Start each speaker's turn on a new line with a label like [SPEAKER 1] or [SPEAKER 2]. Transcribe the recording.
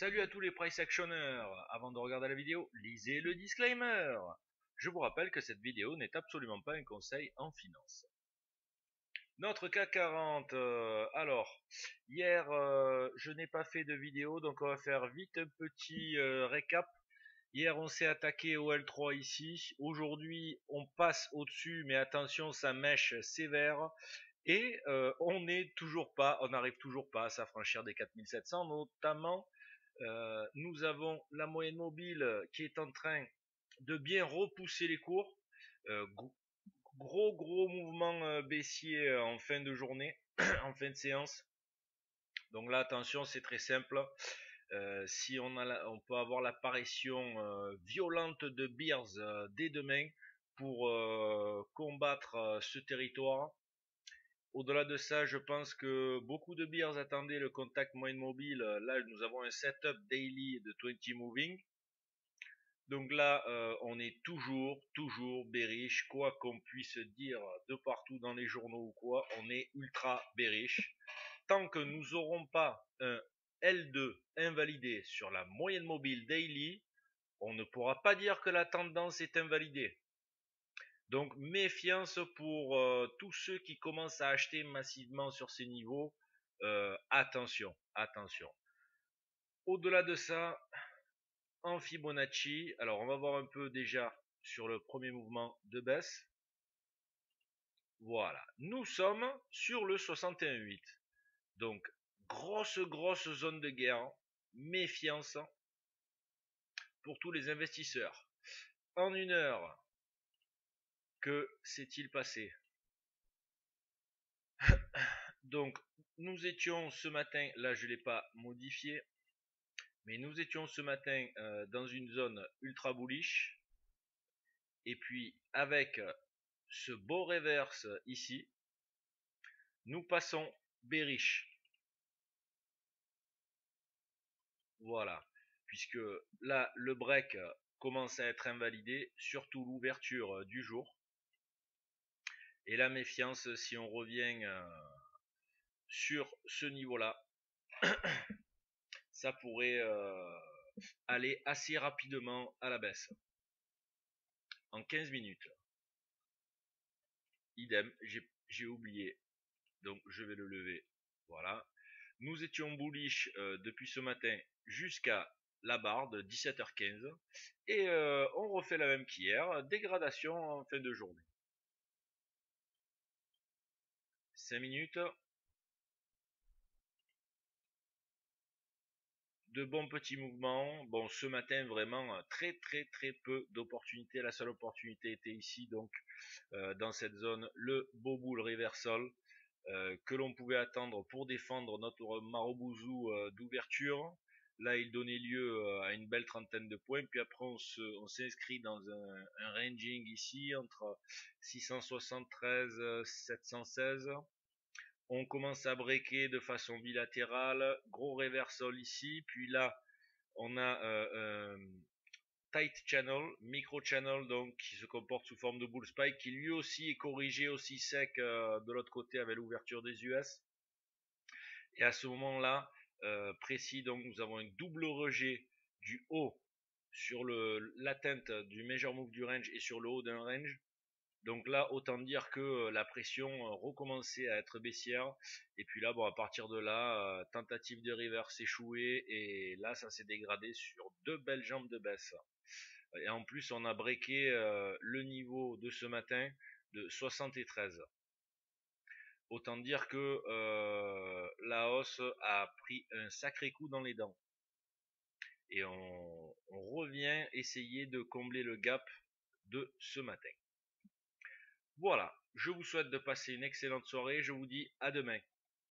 [SPEAKER 1] Salut à tous les price actionners. Avant de regarder la vidéo, lisez le disclaimer. Je vous rappelle que cette vidéo n'est absolument pas un conseil en finance. Notre CAC 40, alors, hier je n'ai pas fait de vidéo, donc on va faire vite un petit récap. Hier on s'est attaqué au L3 ici, aujourd'hui on passe au-dessus, mais attention ça mèche sévère. Et on n'arrive toujours pas à s'affranchir des 4700, notamment nous avons la moyenne mobile qui est en train de bien repousser les cours. Euh, gros mouvement baissier en fin de journée, en fin de séance. Donc là, attention, c'est très simple. Si on peut avoir l'apparition violente de Bears dès demain pour combattre ce territoire. Au-delà de ça, je pense que beaucoup de bears attendaient le contact moyenne mobile. Là, nous avons un setup daily de 20 moving. Donc là, on est toujours bearish. Quoi qu'on puisse dire de partout dans les journaux ou quoi, on est ultra bearish. Tant que nous n'aurons pas un L2 invalidé sur la moyenne mobile daily, on ne pourra pas dire que la tendance est invalidée. Donc méfiance pour tous ceux qui commencent à acheter massivement sur ces niveaux. Attention. Au-delà de ça, en Fibonacci, alors on va voir un peu déjà sur le premier mouvement de baisse. Voilà, nous sommes sur le 61,8. Donc grosse zone de guerre. Méfiance pour tous les investisseurs. En une heure, que s'est-il passé? Donc, nous étions ce matin, là je ne l'ai pas modifié, mais nous étions ce matin dans une zone ultra bullish. Et puis, avec ce beau reverse ici, nous passons bearish. Voilà. Puisque là, le break commence à être invalidé, surtout l'ouverture du jour. Et la méfiance, si on revient sur ce niveau-là, ça pourrait aller assez rapidement à la baisse. En 15 minutes. Idem, j'ai oublié. Donc je vais le lever. Voilà. Nous étions bullish depuis ce matin jusqu'à la barre de 17h15. Et on refait la même qu'hier. Dégradation en fin de journée. 5 minutes. De bons petits mouvements. Bon, ce matin, vraiment, très peu d'opportunités. La seule opportunité était ici, donc, dans cette zone, le beau bull reversal que l'on pouvait attendre pour défendre notre Marobouzou d'ouverture. Là, il donnait lieu à une belle trentaine de points. Puis après, on s'inscrit dans un ranging ici, entre 673 et 716. On commence à breaker de façon bilatérale, gros reversal ici, puis là on a tight channel, micro channel, donc qui se comporte sous forme de bull spike, qui lui aussi est corrigé aussi sec de l'autre côté avec l'ouverture des US. Et à ce moment-là précis, donc nous avons un double rejet du haut sur l'atteinte du major move du range et sur le haut d'un range. Donc là, autant dire que la pression recommençait à être baissière. Et puis là, bon, à partir de là, tentative de reverse échouée. Et là, ça s'est dégradé sur deux belles jambes de baisse. Et en plus, on a breaké le niveau de ce matin de 73. Autant dire que la hausse a pris un sacré coup dans les dents. Et on revient essayer de combler le gap de ce matin. Voilà, je vous souhaite de passer une excellente soirée, je vous dis à demain.